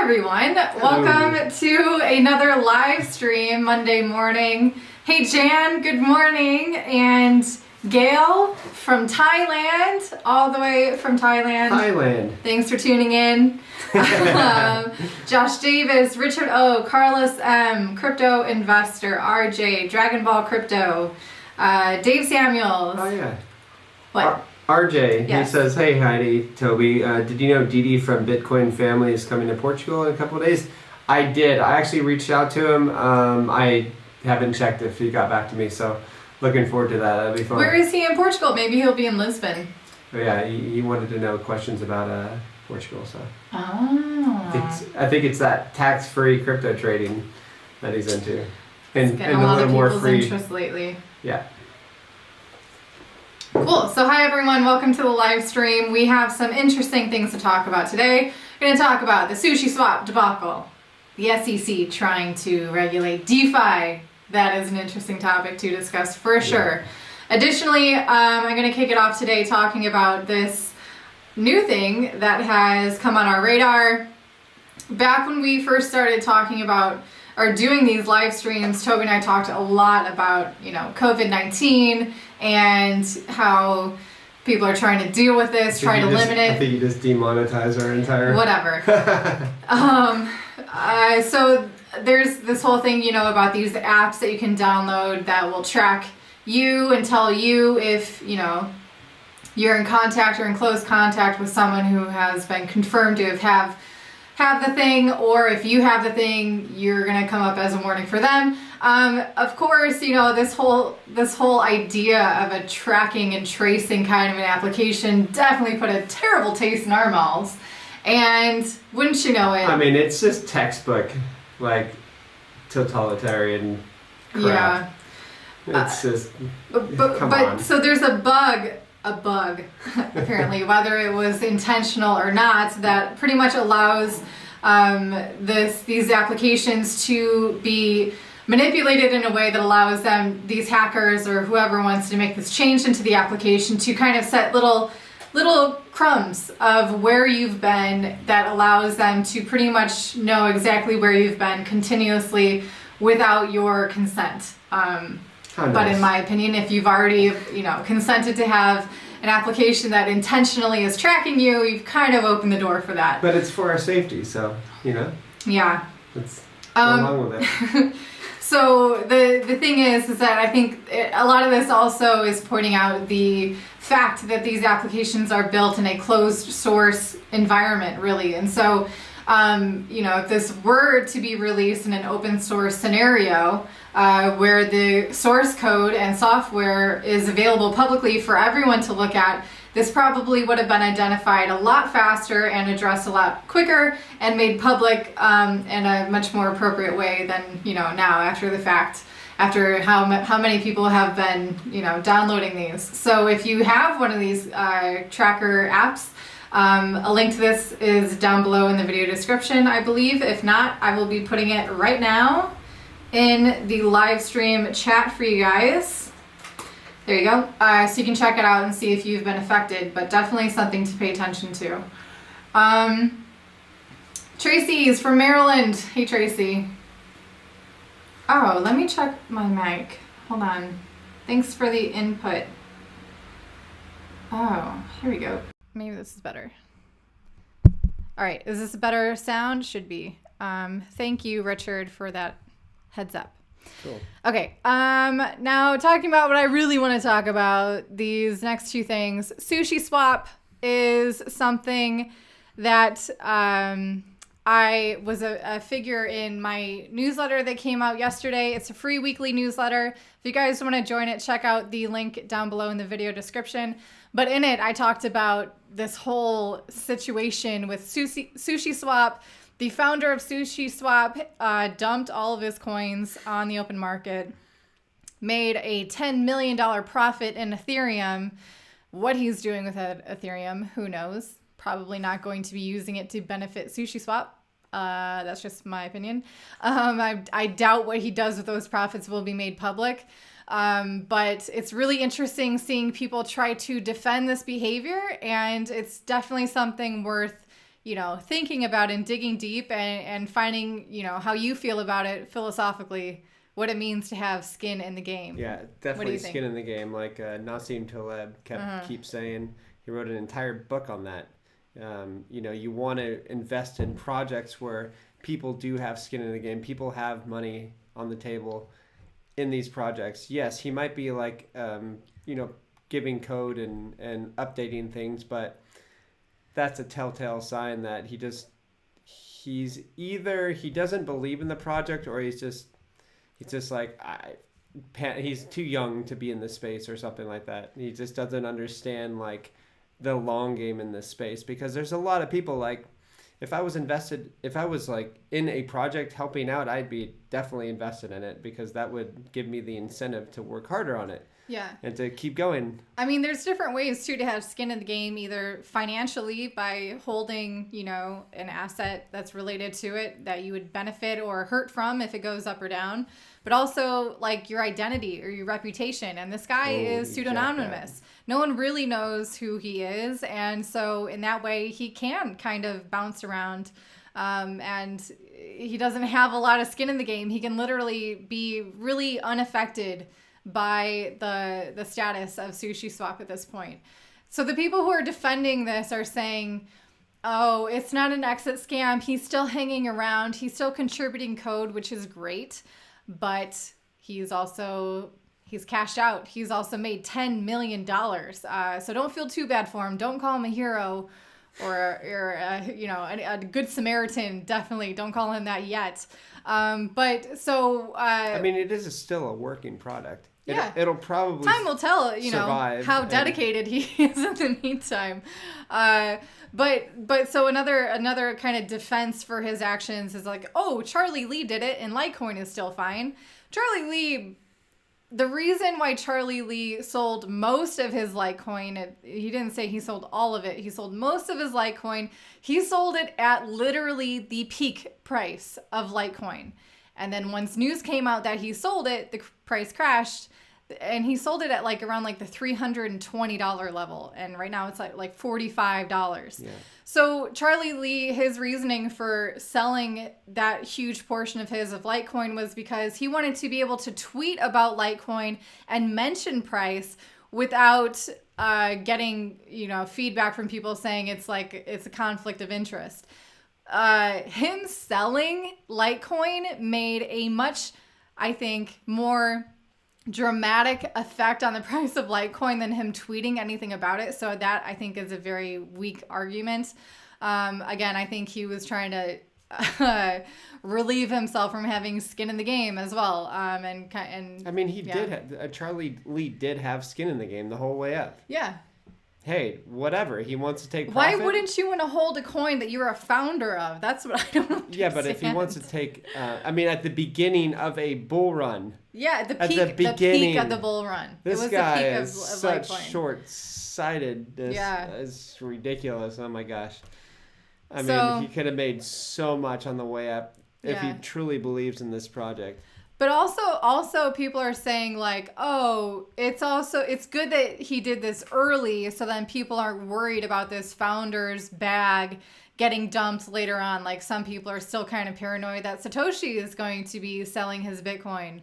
everyone. Welcome to another live stream Monday morning. Hey Jan, good morning. And Gail from Thailand, all the way from Thailand. Thanks for tuning in. Josh Davis, Richard O, Carlos M, Crypto Investor, RJ, Dragon Ball Crypto, Dave Samuels. Oh yeah. What? RJ, Yes. He says, hey Heidi, Toby, did you know Didi from Bitcoin Family is coming to Portugal in a couple of days? I did. I actually reached out to him. I haven't checked if he got back to me, so looking forward to that. That'll be fun. Where is he in Portugal? Maybe he'll be in Lisbon. Oh, yeah, he wanted to know questions about Portugal, so. Oh. I think it's that tax-free crypto trading that he's into. It's getting a lot of people's interest lately. Yeah. Cool. So hi everyone, welcome to the live stream. We have some interesting things to talk about today. We're going to talk about the SushiSwap debacle, the SEC trying to regulate DeFi. That is an interesting topic to discuss for sure. Additionally, I'm going to kick it off today talking about this new thing that has come on our radar. Back when we first started talking about or doing these live streams, Toby and I talked a lot about, COVID-19 and how people are trying to deal with this, trying to limit it. I think you just demonetize our entire... Whatever. So there's this whole thing, about these apps that you can download that will track you and tell you if, you're in contact or in close contact with someone who has been confirmed to have the thing, or if you have the thing, you're gonna come up as a warning for them. Of course, this whole idea of a tracking and tracing kind of an application definitely put a terrible taste in our mouths. And wouldn't you know it? I mean, it's just textbook, totalitarian crap. Yeah. It's just, come on. So there's a bug, apparently, whether it was intentional or not, that pretty much allows these applications to be manipulated in a way that allows these hackers or whoever wants to make this change into the application to kind of set little crumbs of where you've been that allows them to pretty much know exactly where you've been continuously without your consent. But in my opinion, if you've already, consented to have an application that intentionally is tracking you, you've kind of opened the door for that. But it's for our safety, so, Yeah. Let's go along with it. So the thing is that I think a lot of this also is pointing out the fact that these applications are built in a closed source environment, really. And so, if this were to be released in an open source scenario, where the source code and software is available publicly for everyone to look at, this probably would have been identified a lot faster and addressed a lot quicker and made public in a much more appropriate way than, now after the fact, after how many people have been, downloading these. So if you have one of these tracker apps, a link to this is down below in the video description, I believe. If not, I will be putting it right now in the live stream chat for you guys. There you go. So you can check it out and see if you've been affected, but definitely something to pay attention to. Tracy is from Maryland. Hey, Tracy. Oh, let me check my mic. Hold on. Thanks for the input. Oh, here we go. Maybe this is better. All right, is this a better sound? Should be. Thank you, Richard, for that heads up. Cool. Okay, now talking about what I really want to talk about, these next two things. SushiSwap is something that I was a figure in my newsletter that came out yesterday. It's a free weekly newsletter. If you guys want to join it, check out the link down below in the video description. But in it, I talked about this whole situation with SushiSwap. The founder of SushiSwap dumped all of his coins on the open market, made a $10 million profit in Ethereum. What he's doing with Ethereum, who knows? Probably not going to be using it to benefit SushiSwap. That's just my opinion. I doubt what he does with those profits will be made public. But it's really interesting seeing people try to defend this behavior, and it's definitely something worth thinking about and digging deep and finding, how you feel about it philosophically, what it means to have skin in the game. Yeah, definitely skin in the game. Like Nassim Taleb keeps saying, he wrote an entire book on that. You want to invest in projects where people do have skin in the game. People have money on the table in these projects. Yes, he might be like, giving code and updating things, but that's a telltale sign that he doesn't believe in the project, or he's just like, he's too young to be in this space or something like that. He just doesn't understand like the long game in this space, because there's a lot of people like, if I was like in a project helping out, I'd be definitely invested in it, because that would give me the incentive to work harder on it. Yeah. And to keep going. I mean, there's different ways too to have skin in the game, either financially by holding, an asset that's related to it that you would benefit or hurt from if it goes up or down, but also like your identity or your reputation. And this guy is pseudonymous. No one really knows who he is. And so in that way, he can kind of bounce around. And he doesn't have a lot of skin in the game. He can literally be really unaffected by the status of SushiSwap at this point. So the people who are defending this are saying, oh, it's not an exit scam. He's still hanging around. He's still contributing code, which is great. But he's cashed out. He's also made $10 million. So don't feel too bad for him. Don't call him a hero or a good Samaritan. Definitely don't call him that yet. But so... it is still a working product. It'll probably time will tell, survive how dedicated he is in the meantime. But so another kind of defense for his actions is like, oh, Charlie Lee did it and Litecoin is still fine. Charlie Lee, the reason why Charlie Lee sold most of his Litecoin, he didn't say he sold all of it. He sold most of his Litecoin. He sold it at literally the peak price of Litecoin. And then once news came out that he sold it, the price crashed, and he sold it at like around like the $320 level. And right now it's like $45. Yeah. So Charlie Lee, his reasoning for selling that huge portion of Litecoin was because he wanted to be able to tweet about Litecoin and mention price without getting, feedback from people saying it's a conflict of interest. Him selling Litecoin made a much, I think, more dramatic effect on the price of Litecoin than him tweeting anything about it. So that, I think, is a very weak argument. Again, I think he was trying to relieve himself from having skin in the game as well. Charlie Lee did have skin in the game the whole way up. Yeah. Hey, whatever. He wants to take profit. Why wouldn't you want to hold a coin that you're a founder of? That's what I don't understand. Yeah, but if he wants to take... at the beginning of a bull run... Yeah, at the peak of the bull run. This guy is such short-sightedness. Yeah. It's ridiculous. Oh, my gosh. He could have made so much on the way up if he truly believes in this project. But also people are saying like, oh, it's good that he did this early so then people aren't worried about this founder's bag getting dumped later on. Like some people are still kind of paranoid that Satoshi is going to be selling his Bitcoin.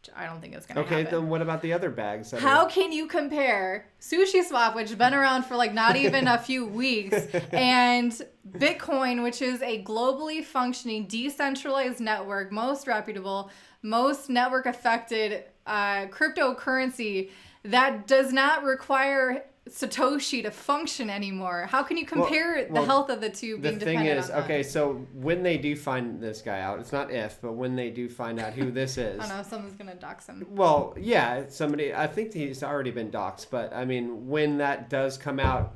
Which I don't think it's going to happen. Okay, then what about the other bags? How can you compare SushiSwap, which has been around for like not even a few weeks, and Bitcoin, which is a globally functioning decentralized network, most reputable, most network affected cryptocurrency that does not require Satoshi to function anymore? How can you compare the health of the two being dependent on that? The thing is, so when they do find this guy out, it's not if, but when they do find out who this is. I know, someone's going to dox him. Well, yeah, I think he's already been doxed, but when that does come out,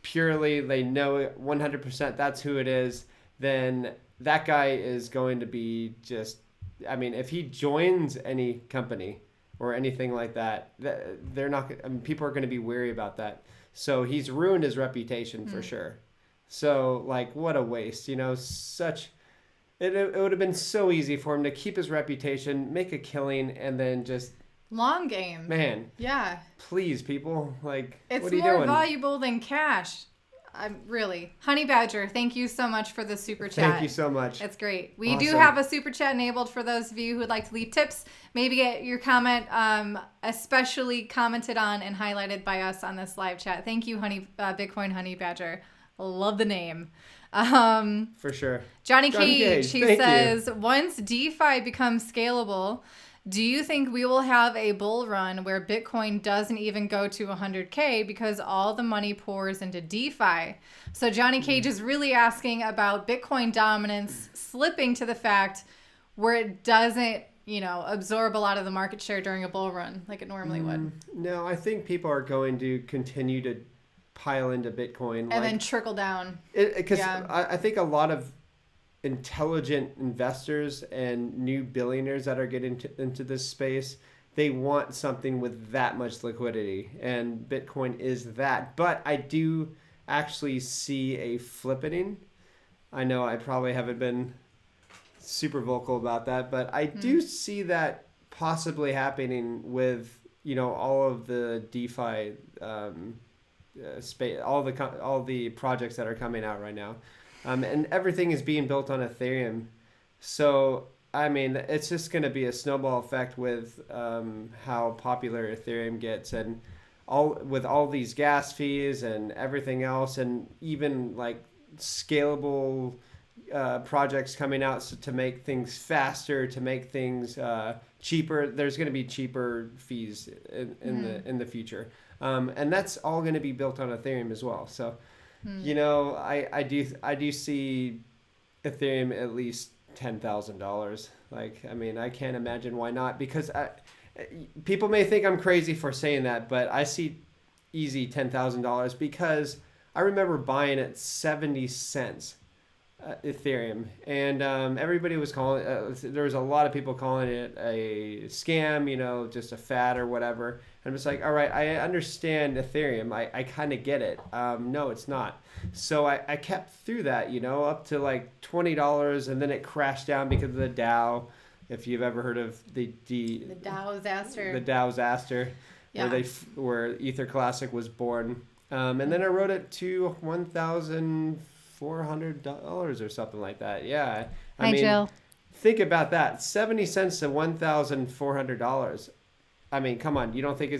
purely they know 100% that's who it is, then that guy is going to be just, if he joins any company or anything like that, they're not. People are going to be wary about that. So he's ruined his reputation for sure. So what a waste, Such. It would have been so easy for him to keep his reputation, make a killing, and then just long game. Man, yeah. Please, people, it's what are you more doing? valuable than cash. really, Honey Badger, thank you so much for the super chat. Thank you so much. It's great. We do Awesome. have a super chat enabled for those of you who would like to leave tips, maybe get your comment especially commented on and highlighted by us on this live chat. Thank you, Bitcoin Honey Badger. Love the name. For sure. Johnny Cage, he says, you. Once DeFi becomes scalable, do you think we will have a bull run where Bitcoin doesn't even go to 100K because all the money pours into DeFi? So Johnny Cage is really asking about Bitcoin dominance slipping to the fact where it doesn't, absorb a lot of the market share during a bull run like it normally would. No, I think people are going to continue to pile into Bitcoin. And then trickle down. Because I think a lot of intelligent investors and new billionaires that are getting into this space, they want something with that much liquidity, and Bitcoin is that. But I do actually see a flippening. I know I probably haven't been super vocal about that, but I do see that possibly happening with all of the DeFi space, all the projects that are coming out right now. And everything is being built on Ethereum. So, I mean, it's just going to be a snowball effect with how popular Ethereum gets, and all these gas fees and everything else, and even like scalable projects coming out to make things faster, to make things cheaper. There's going to be cheaper fees in the future. And that's all going to be built on Ethereum as well. So, I do see Ethereum at least $10,000. Like, I mean, I can't imagine why not, because people may think I'm crazy for saying that, but I see easy $10,000 because I remember buying at 70 cents Ethereum, and everybody was calling there was a lot of people calling it a scam, just a fad or whatever. And I'm just like, all right, I understand Ethereum, I kind of get it. No, it's not. So I kept through that, up to like $20, and then it crashed down because of the DAO. If you've ever heard of the DAO-zaster, yeah. where Ether Classic was born, and then I wrote it to $1,400 or something like that. Yeah. I mean, Jill. Think about that. 70 cents to $1,400. I mean, come on. You don't think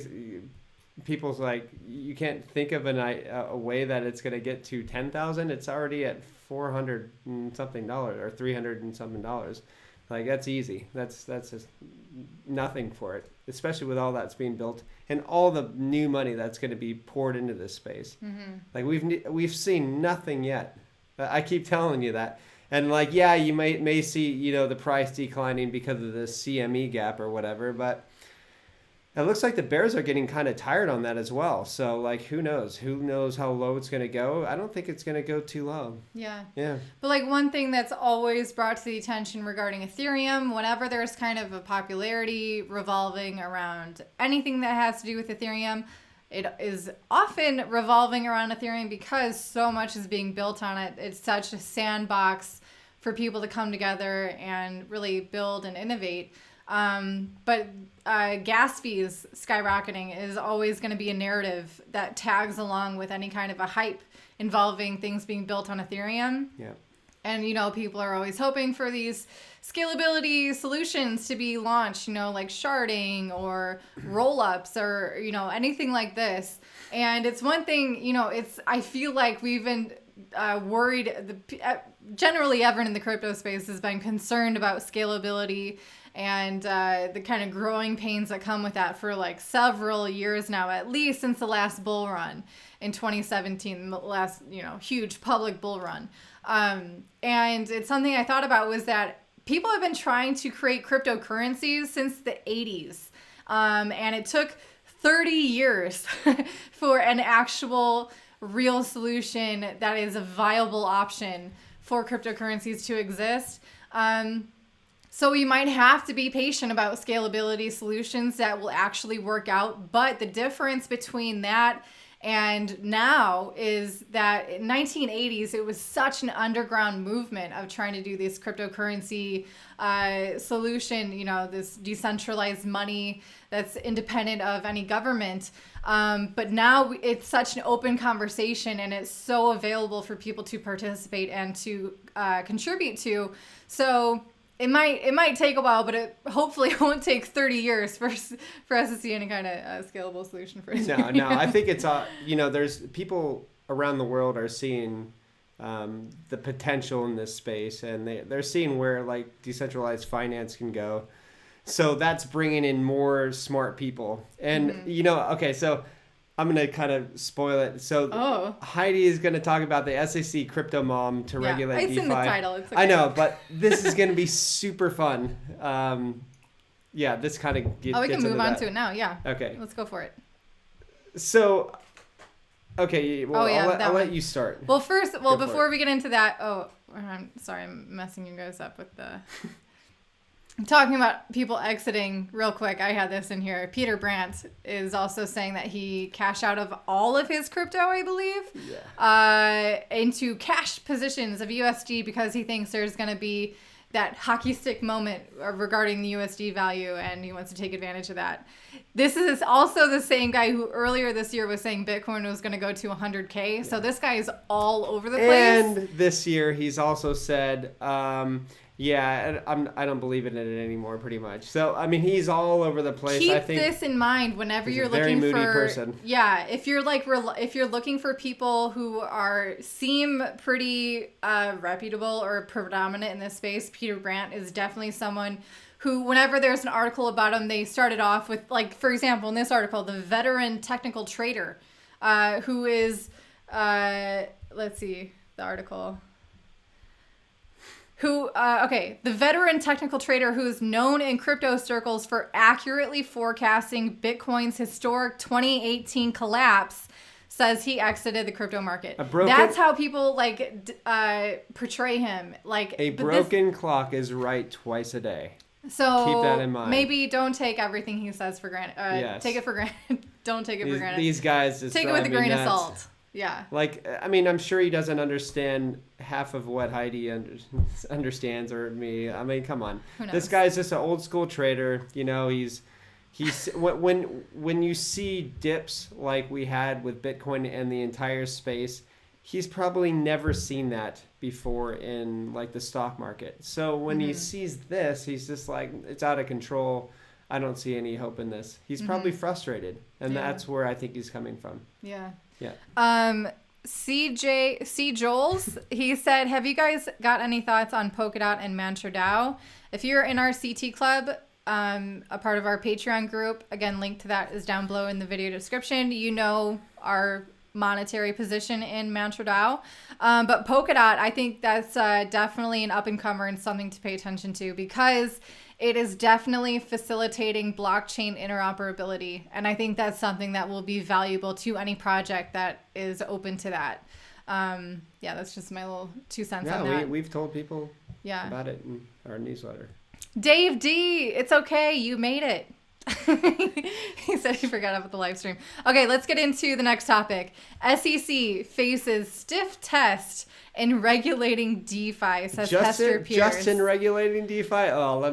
people's like, you can't think of a way that it's going to get to 10,000. It's already at $400 and something or $300 and something dollars. Like, that's easy. That's just nothing for it, especially with all that's being built and all the new money that's going to be poured into this space. Mm-hmm. Like, we've seen nothing yet. I keep telling you that. And like, yeah, you may see, the price declining because of the CME gap or whatever, but it looks like the bears are getting kind of tired on that as well. So like, who knows how low it's going to go. I don't think it's going to go too low. Yeah. But like, one thing that's always brought to the attention regarding Ethereum, whenever there's kind of a popularity revolving around anything that has to do with Ethereum, it is often revolving around Ethereum because so much is being built on it. It's such a sandbox for people to come together and really build and innovate. But gas fees skyrocketing is always going to be a narrative that tags along with any kind of a hype involving things being built on Ethereum. Yeah. And, people are always hoping for these scalability solutions to be launched, like sharding or roll-ups or, anything like this. And it's one thing, I feel like we've been worried, generally everyone in the crypto space has been concerned about scalability and the kind of growing pains that come with that for like several years now, at least since the last bull run in 2017, the last, huge public bull run. And it's something I thought about was that people have been trying to create cryptocurrencies since the 80s. And it took 30 years for an actual real solution that is a viable option for cryptocurrencies to exist. So we might have to be patient about scalability solutions that will actually work out. But the difference between that And now is that in 1980s, it was such an underground movement of trying to do this cryptocurrency solution, this decentralized money that's independent of any government. But now it's such an open conversation, and it's so available for people to participate and to contribute to. So it might take a while, but it hopefully won't take 30 years for us to see any kind of scalable solution for it. No, I think it's there's people around the world are seeing the potential in this space, and they're seeing where like decentralized finance can go. So that's bringing in more smart people, and okay, so I'm going to kind of spoil it. So Heidi is going to talk about the SEC crypto mom to regulate DeFi. It's in the title. It's okay. I know, but this is going to be super fun. This kind of gets we can move on that. To it now. Yeah. Okay. Let's go for it. So, okay. Well, I'll let you start. Well, before we get into that, I'm sorry, I'm messing you guys up with the... Talking about people exiting real quick, I had this in here. Peter Brandt is also saying that he cashed out of all of his crypto, I believe, into cash positions of USD because he thinks there's going to be that hockey stick moment regarding the USD value, and he wants to take advantage of that. This is also the same guy who earlier this year was saying Bitcoin was going to go to 100K. Yeah. So this guy is all over the place. And this year he's also said... I don't believe in it anymore, pretty much. So, I mean, he's all over the place. Keep I think this in mind whenever you're looking for... Very moody for... person. Yeah, if you're looking for people who seem pretty reputable or predominant in this space, Peter Brandt is definitely someone who, whenever there's an article about him, they started off with, like, for example, in this article, the veteran technical trader, who is... let's see, the article... the veteran technical trader who is known in crypto circles for accurately forecasting Bitcoin's historic 2018 collapse says he exited the crypto market. That's how people portray him. A broken clock is right twice a day. So keep that in mind. Maybe don't take everything he says for granted. Yes. Take it for granted. Don't take it for granted. These guys just take it with a grain of salt. Yeah. I'm sure he doesn't understand half of what Heidi understands, or me. I mean, come on. Who knows? This guy's just an old school trader. He's when you see dips like we had with Bitcoin and the entire space, he's probably never seen that before in the stock market. So when he sees this, he's just like, it's out of control. I don't see any hope in this. He's probably frustrated, and that's where I think he's coming from. Yeah. Yeah. C. Joels, he said, have you guys got any thoughts on Polkadot and MantraDAO? If you're in our CT club, a part of our Patreon group, again, link to that is down below in the video description. Our monetary position in MantraDAO. But Polkadot, I think that's definitely an up-and-comer and something to pay attention to, because it is definitely facilitating blockchain interoperability. And I think that's something that will be valuable to any project that is open to that. That's just my little 2 cents on that. We've told people about it in our newsletter. Dave D, it's okay. You made it. He said he forgot about the live stream. Okay, let's get into the next topic. SEC faces stiff test in regulating DeFi, says Hester Pierce. Just in regulating DeFi? Oh,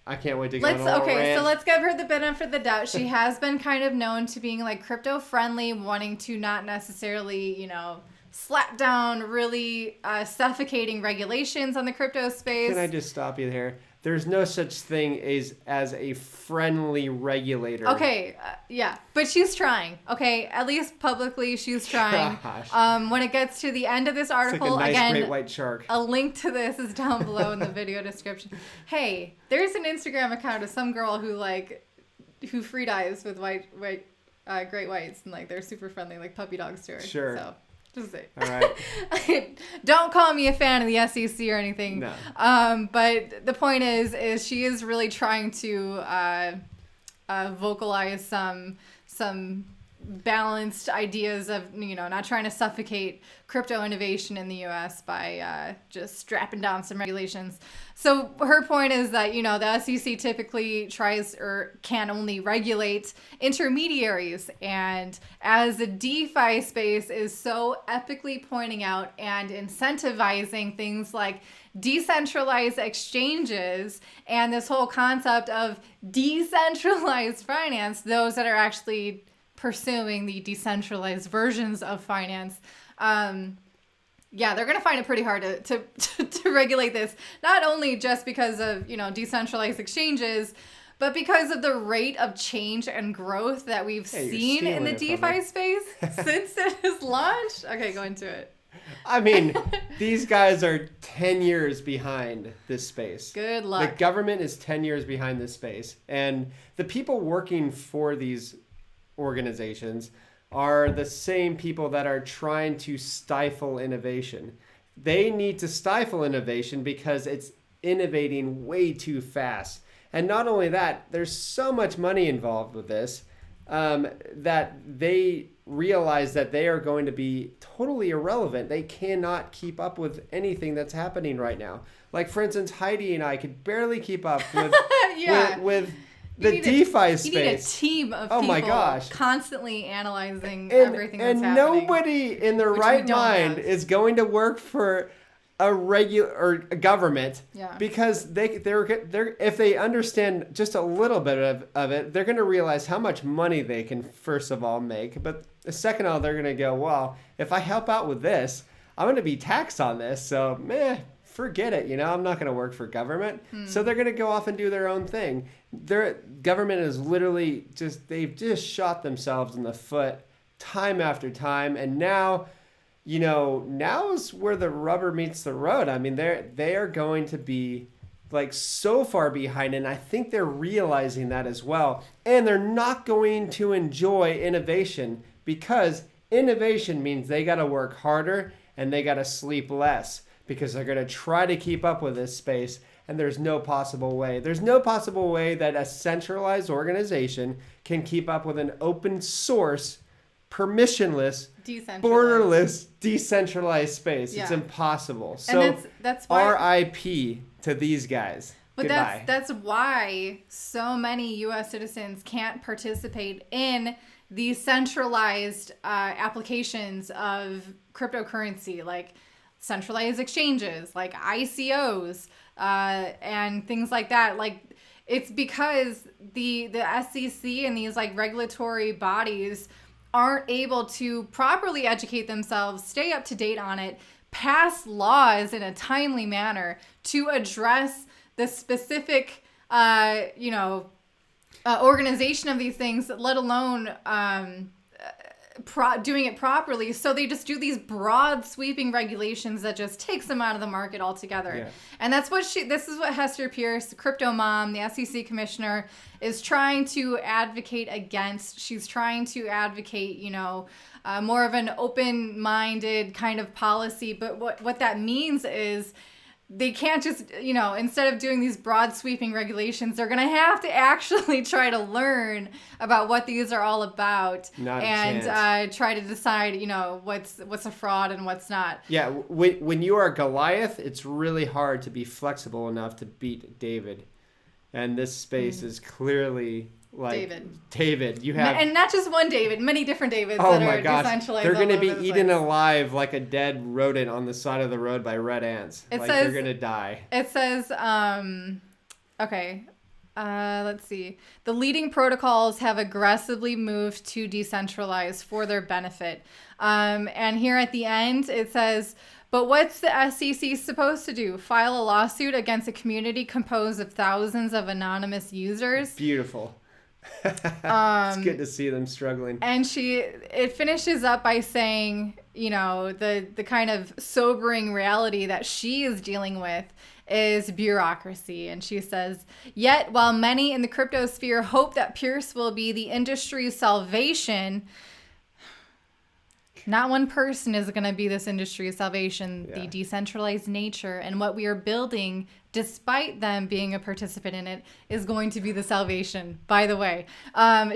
I can't wait to go on a little rant. So let's give her the benefit of the doubt. She has been kind of known to being crypto friendly, wanting to not necessarily, slap down really suffocating regulations on the crypto space. Can I just stop you there? There's no such thing as a friendly regulator. Okay, but she's trying. Okay, at least publicly she's trying. Gosh. When it gets to the end of this article, it's like a nice, again, great white shark. A link to this is down below in the video description. Hey, there's an Instagram account of some girl who free dives with great whites, and they're super friendly, puppy dogs to her. Sure. So. Just say. All right. Don't call me a fan of the SEC or anything. No. But the point is she is really trying to vocalize some balanced ideas of, not trying to suffocate crypto innovation in the US by just strapping down some regulations. So her point is that, the SEC typically tries or can only regulate intermediaries. And as the DeFi space is so epically pointing out and incentivizing things like decentralized exchanges and this whole concept of decentralized finance, those that are actually pursuing the decentralized versions of finance, they're going to find it pretty hard to regulate this, not only just because of, decentralized exchanges, but because of the rate of change and growth that we've seen in the DeFi space since it has launched. Okay, go into it. I mean, these guys are 10 years behind this space. Good luck. The government is 10 years behind this space. And the people working for these organizations are the same people that are trying to stifle innovation. They need to stifle innovation because it's innovating way too fast. And not only that, there's so much money involved with this that they realize that they are going to be totally irrelevant. They cannot keep up with anything that's happening right now. Like, for instance, Heidi and I could barely keep up with with the DeFi space. You need a team of people constantly analyzing everything that's happening. And nobody in their right mind is going to work for a regular or a government because they're if they understand just a little bit of it, they're going to realize how much money they can first of all make. But second of all, they're going to go, well, if I help out with this, I'm going to be taxed on this. So, forget it. I'm not going to work for government. So they're going to go off and do their own thing. Their government is literally they've just shot themselves in the foot time after time. And now, now is where the rubber meets the road. I mean, they are going to be like so far behind, and I think they're realizing that as well. And they're not going to enjoy innovation because innovation means they got to work harder and they got to sleep less because they're going to try to keep up with this space. And there's no possible way. There's no possible way that a centralized organization can keep up with an open source, permissionless, borderless, decentralized space. Yeah. It's impossible. So and that's why RIP to these guys. But Goodbye. that's why so many U.S. citizens can't participate in these centralized applications of cryptocurrency, like centralized exchanges, like ICOs, and things like that. Like, it's because the SEC and these like regulatory bodies aren't able to properly educate themselves, stay up to date on it, pass laws in a timely manner to address the specific, organization of these things, let alone doing it properly. So they just do these broad sweeping regulations that just takes them out of the market altogether. Yeah. And that's what this is what Hester Pierce, the crypto mom, the SEC commissioner, is trying to advocate against. She's trying to advocate, more of an open-minded kind of policy. But what that means is they can't just, instead of doing these broad sweeping regulations, they're going to have to actually try to learn about what these are all about and try to decide, what's a fraud and what's not. Yeah, when you are Goliath, it's really hard to be flexible enough to beat David. And this space is clearly like David. You have, and not just one David, many different Davids that are decentralized. They're going to be eaten alive like a dead rodent on the side of the road by red ants. They're going to die. It says, let's see. The leading protocols have aggressively moved to decentralize for their benefit. And here at the end, it says, but what's the SEC supposed to do? File a lawsuit against a community composed of thousands of anonymous users? Beautiful. It's good to see them struggling. And it finishes up by saying, the kind of sobering reality that she is dealing with is bureaucracy. And she says, yet while many in the crypto sphere hope that Pierce will be the industry's salvation, Not one person is going to be this industry's salvation. Yeah. The decentralized nature and what we are building, despite them being a participant in it, is going to be the salvation, by the way.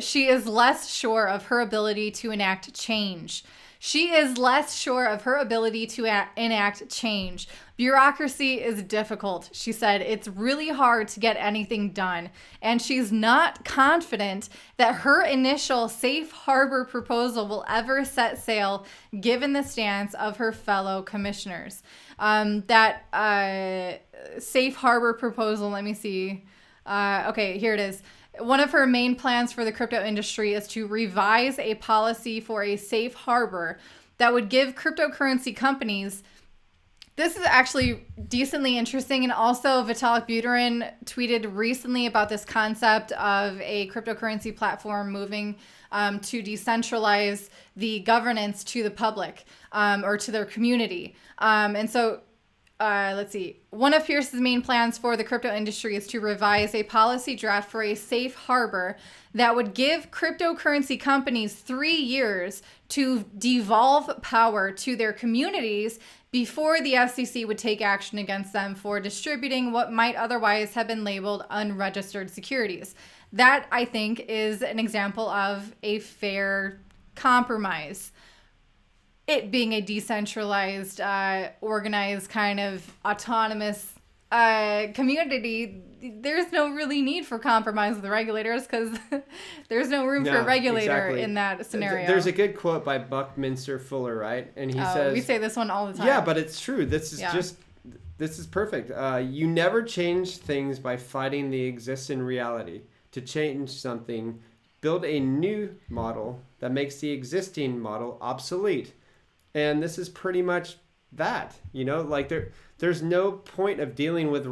She is less sure of her ability to enact change. She is less sure of her ability to enact change. Bureaucracy is difficult, she said. It's really hard to get anything done. And she's not confident that her initial safe harbor proposal will ever set sail, given the stance of her fellow commissioners. That safe harbor proposal, let me see. Okay, here it is. One of her main plans for the crypto industry is to revise a policy for a safe harbor that would give cryptocurrency companies. This is actually decently interesting. And also Vitalik Buterin tweeted recently about this concept of a cryptocurrency platform moving to decentralize the governance to the public or to their community. Let's see. One of Pierce's main plans for the crypto industry is to revise a policy draft for a safe harbor that would give cryptocurrency companies 3 years to devolve power to their communities before the SEC would take action against them for distributing what might otherwise have been labeled unregistered securities. That, I think, is an example of a fair compromise. It being a decentralized, organized, kind of autonomous community, there's no really need for compromise with the regulators because there's no room for a regulator in that scenario. There's a good quote by Buckminster Fuller, right? And he says... We say this one all the time. Yeah, but it's true. This is perfect. You never change things by fighting the existing reality. To change something, build a new model that makes the existing model obsolete. And this is pretty much that, like there's no point of dealing with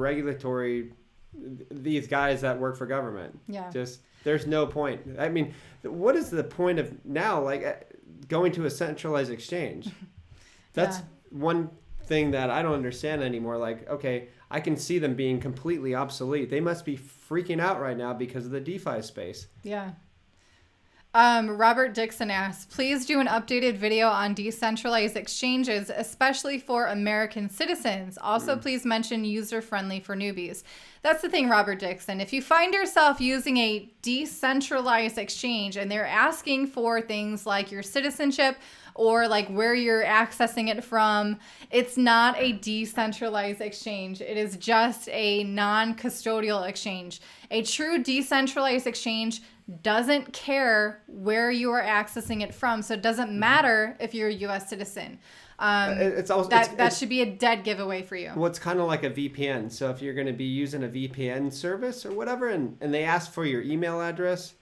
these guys that work for government. Yeah. Just, there's no point. I mean, what is the point of now, like going to a centralized exchange? That's one thing that I don't understand anymore. Like, okay, I can see them being completely obsolete. They must be freaking out right now because of the DeFi space. Yeah. Robert Dixon asks, please do an updated video on decentralized exchanges, especially for American citizens. Also, please mention user-friendly for newbies. That's the thing, Robert Dixon. If you find yourself using a decentralized exchange and they're asking for things like your citizenship or like where you're accessing it from, it's not a decentralized exchange. It is just a non-custodial exchange. A true decentralized exchange doesn't care where you are accessing it from, so it doesn't matter if you're a U.S. citizen. That should be a dead giveaway for you. Well, it's kind of like a VPN. So if you're going to be using a VPN service or whatever, and they ask for your email address,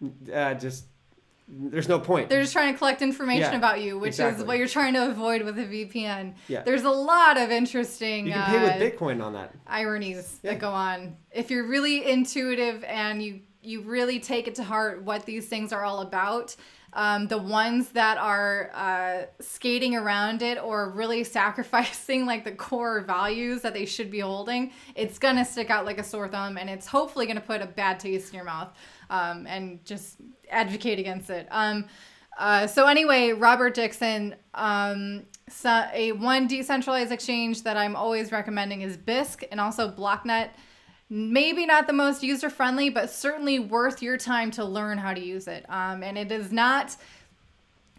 there's no point. They're just trying to collect information about you, which is what you're trying to avoid with a VPN. Yeah. There's a lot of interesting... You can pay with Bitcoin on that. Ironies that go on. If you're really intuitive and you really take it to heart what these things are all about, the ones that are skating around it or really sacrificing like the core values that they should be holding, it's going to stick out like a sore thumb, and it's hopefully going to put a bad taste in your mouth, and just advocate against it. So anyway, Robert Dixon, one decentralized exchange that I'm always recommending is Bisq, and also Blocknet. Maybe not the most user-friendly, but certainly worth your time to learn how to use it. And it is not,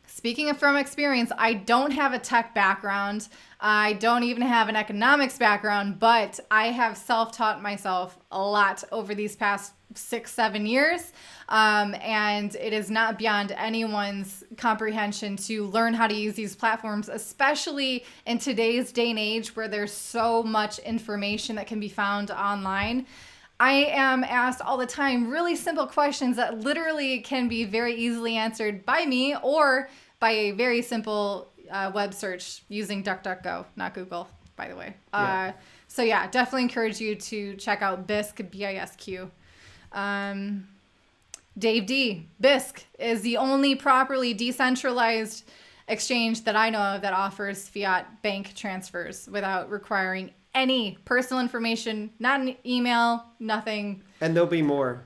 speaking from experience, I don't have a tech background. I don't even have an economics background, but I have self-taught myself a lot over these past 6-7 years. And it is not beyond anyone's comprehension to learn how to use these platforms, especially in today's day and age where there's so much information that can be found online. I am asked all the time really simple questions that literally can be very easily answered by me or by a very simple web search using DuckDuckGo, not Google, by the way. So yeah, definitely encourage you to check out Bisq, B-I-S-Q. Dave D. Bisq is the only properly decentralized exchange that I know of that offers fiat bank transfers without requiring any personal information, not an email, nothing. And there'll be more.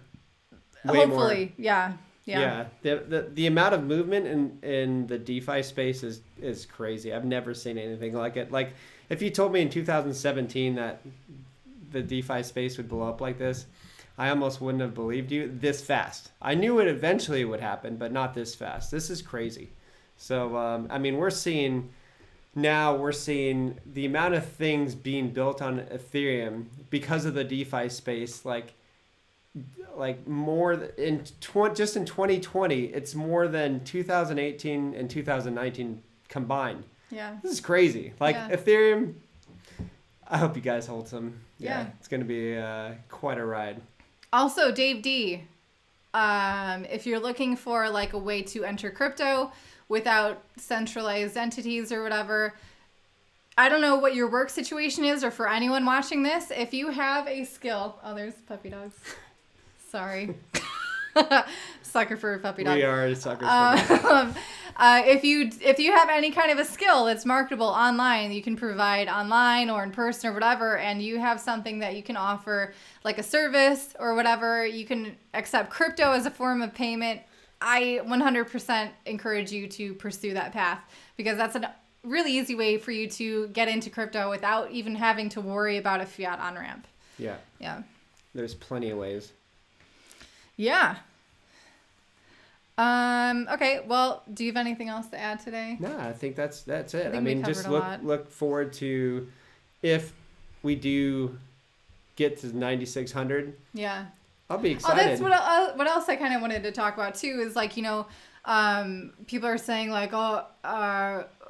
Hopefully, yeah. Yeah. The amount of movement in the DeFi space is crazy. I've never seen anything like it. Like, if you told me in 2017 that the DeFi space would blow up like this, I almost wouldn't have believed you this fast. I knew it eventually would happen, but not this fast. This is crazy. So, I mean, we're seeing the amount of things being built on Ethereum because of the DeFi space, like more just in 2020, it's more than 2018 and 2019 combined. Yeah. This is crazy. Like, Ethereum, I hope you guys hold some. Yeah. It's going to be quite a ride. Also, Dave D, if you're looking for like a way to enter crypto without centralized entities or whatever, I don't know what your work situation is, or for anyone watching this, if you have a skill. Oh, there's puppy dogs. Sorry. Sucker for a puppy dog. We are suckers for if you have any kind of a skill that's marketable online, you can provide online or in person or whatever, and you have something that you can offer, like a service or whatever, you can accept crypto as a form of payment. I 100% encourage you to pursue that path, because that's a really easy way for you to get into crypto without even having to worry about a fiat on-ramp. Yeah. Yeah. There's plenty of ways. Yeah. Okay. Well, do you have anything else to add today? No, I think that's it. I we mean, just look forward to, if we do get to 9,600. Yeah. I'll be excited. Oh, that's what else I kind of wanted to talk about too, is like, people are saying like,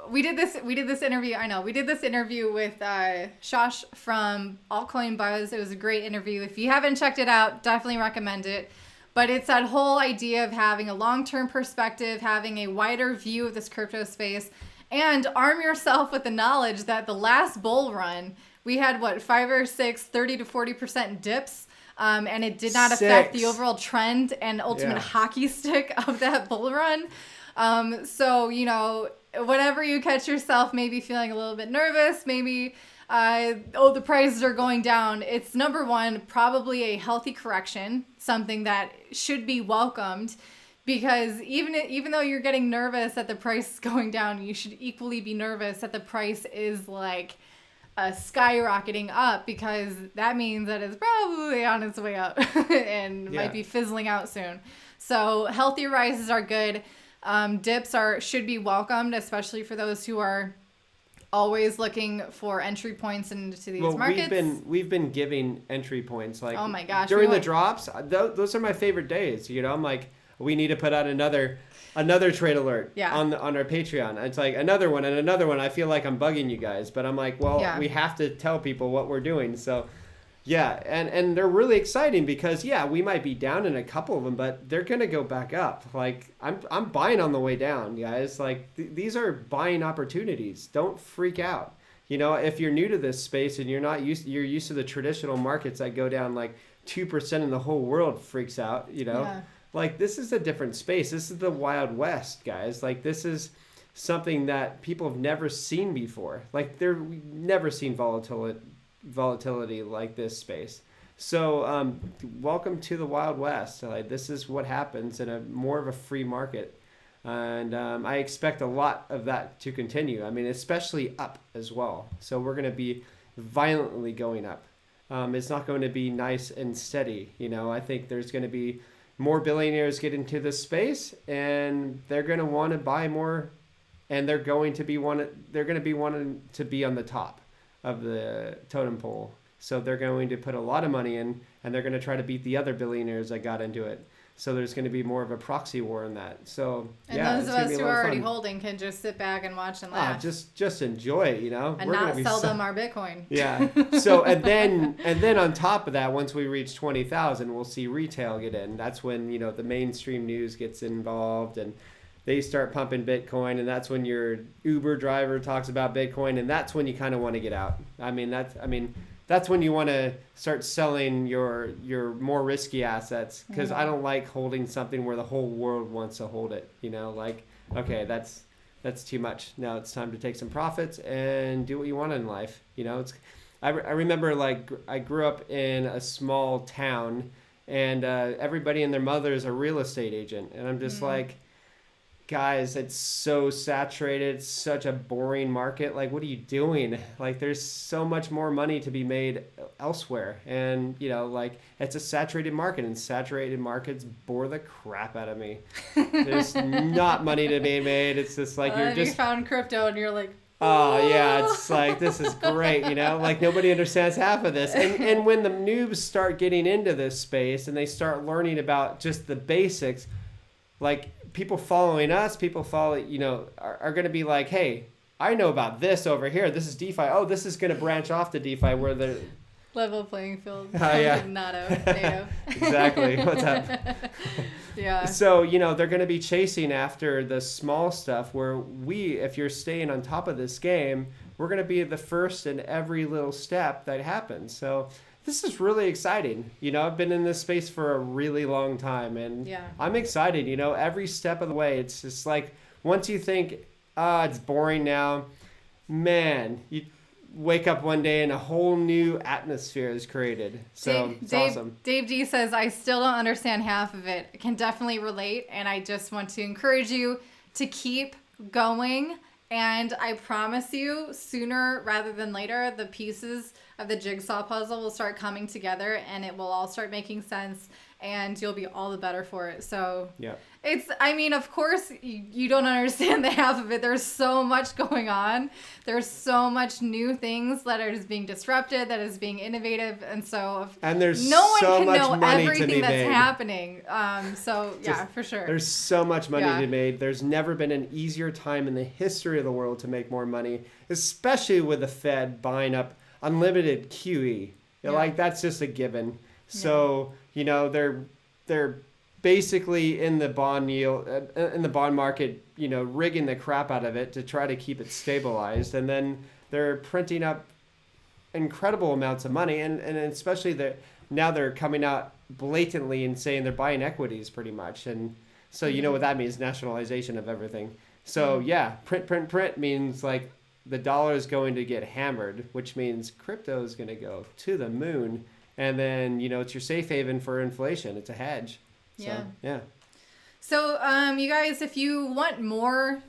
we did this interview. I know we did this interview with Shosh from Altcoin Buzz. It was a great interview. If you haven't checked it out, definitely recommend it. But it's that whole idea of having a long-term perspective, having a wider view of this crypto space, and arm yourself with the knowledge that the last bull run, we had 5 or 6, 30 to 40% dips. And it did not affect the overall trend and ultimate hockey stick of that bull run. So, whenever you catch yourself maybe feeling a little bit nervous, maybe, the prices are going down, it's number one, probably a healthy correction, something that should be welcomed, because even though you're getting nervous that the price is going down, you should equally be nervous that the price is like skyrocketing up, because that means that it's probably on its way up and might be fizzling out soon. So healthy rises are good. Dips should be welcomed, especially for those who are always looking for entry points into these markets. We've been giving entry points, like, oh my gosh, during the drops. Those are my favorite days. I'm like, we need to put out another trade alert on our Patreon. It's like another one and another one. I feel like I'm bugging you guys, but I'm like, we have to tell people what we're doing. So yeah, and they're really exciting, because we might be down in a couple of them, but they're gonna go back up. Like, I'm buying on the way down, guys. Like, these are buying opportunities. Don't freak out. If you're new to this space and you're used to the traditional markets that go down like 2% in the whole world freaks out. Like, this is a different space. This is the Wild West, guys. Like, this is something that people have never seen before. Like, we've never seen volatility like this space. So, welcome to the Wild West. Like, this is what happens in more of a free market. And I expect a lot of that to continue. I mean, especially up as well. So we're going to be violently going up. It's not going to be nice and steady. I think there's going to be more billionaires get into this space, and they're going to want to buy more, and they're going to be wanting to be on the top of the totem pole. So they're going to put a lot of money in, and they're going to try to beat the other billionaires that got into it. So there's going to be more of a proxy war in that. So those of us who are already holding can just sit back and watch and laugh. Just enjoy it, and we're not sell them our Bitcoin. Yeah. So and then on top of that, once we reach 20,000, we'll see retail get in. That's when the mainstream news gets involved, and they start pumping Bitcoin, and that's when your Uber driver talks about Bitcoin, and that's when you kind of want to get out. That's when you want to start selling your more risky assets, because I don't like holding something where the whole world wants to hold it. Okay, that's too much. Now it's time to take some profits and do what you want in life. I remember, like, I grew up in a small town, and everybody and their mother is a real estate agent. And I'm just like, guys, it's so saturated. It's such a boring market. Like, what are you doing? Like, there's so much more money to be made elsewhere. And, you know, like, it's a saturated market, and saturated markets bore the crap out of me. There's not money to be made. It's just like you found crypto and you're like, oh, yeah, it's like, this is great, you know? Like, nobody understands half of this. And when the noobs start getting into this space and they start learning about just the basics, like, people following us, are going to be like, hey, I know about this over here. This is DeFi. Oh, this is going to branch off to DeFi where the level playing field. Yeah. Nano. Exactly. What's up? Yeah. So, you know, they're going to be chasing after the small stuff where if you're staying on top of this game, we're going to be the first in every little step that happens. So this is really exciting. You know, I've been in this space for a really long time, and I'm excited. You know, every step of the way, it's just like, once you think, it's boring now, man, you wake up one day and a whole new atmosphere is created. So it's awesome. Dave D says, I still don't understand half of it. I can definitely relate, and I just want to encourage you to keep going. And I promise you, sooner rather than later, the pieces of the jigsaw puzzle will start coming together, and it will all start making sense, and you'll be all the better for it. So of course, you don't understand the half of it. There's so much going on. There's so much new things that are just being disrupted, that is being innovative. And there's no one so can much know money everything to be that's made. happening. For sure. There's so much money to be made. There's never been an easier time in the history of the world to make more money, especially with the Fed buying up unlimited QE. Like, that's just a given. So, you know, they're basically in the bond yield, in the bond market, you know, rigging the crap out of it to try to keep it stabilized. And then they're printing up incredible amounts of money. And especially now they're coming out blatantly and saying they're buying equities pretty much. And so, you know what that means, nationalization of everything. So print means like the dollar is going to get hammered, which means crypto is going to go to the moon. And then, you know, it's your safe haven for inflation. It's a hedge. So, you guys, if you want more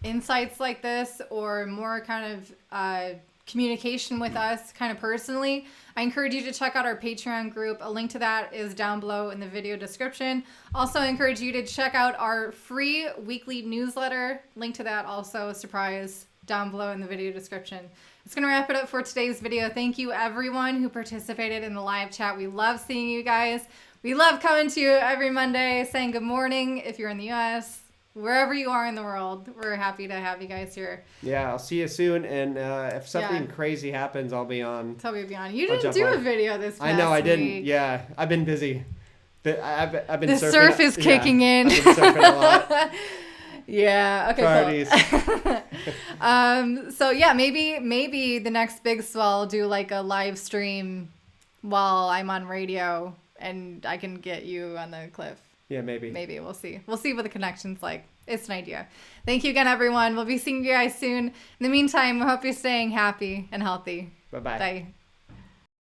insights like this, or more kind of communication with us kind of personally, I encourage you to check out our Patreon group. A link to that is down below in the video description. Also, I encourage you to check out our free weekly newsletter. Link to that also, a surprise, down below in the video description. It's going to wrap it up for today's video. Thank you, everyone who participated in the live chat. We love seeing you guys. We love coming to you every Monday, saying good morning if you're in the U.S., wherever you are in the world. We're happy to have you guys here. Yeah, I'll see you soon. And if something crazy happens, I'll be on. Tell me on. You didn't do a video this past I know, I didn't. week. Yeah, I've been busy. I've been the surfing. surf is kicking in. I've been surfing a lot. Yeah. Okay. Priorities. So yeah, maybe the next big swell will do like a live stream while I'm on radio, and I can get you on the cliff. Yeah, maybe. Maybe we'll see. We'll see what the connection's like. It's an idea. Thank you again, everyone. We'll be seeing you guys soon. In the meantime, I hope you're staying happy and healthy. Bye-bye. Bye.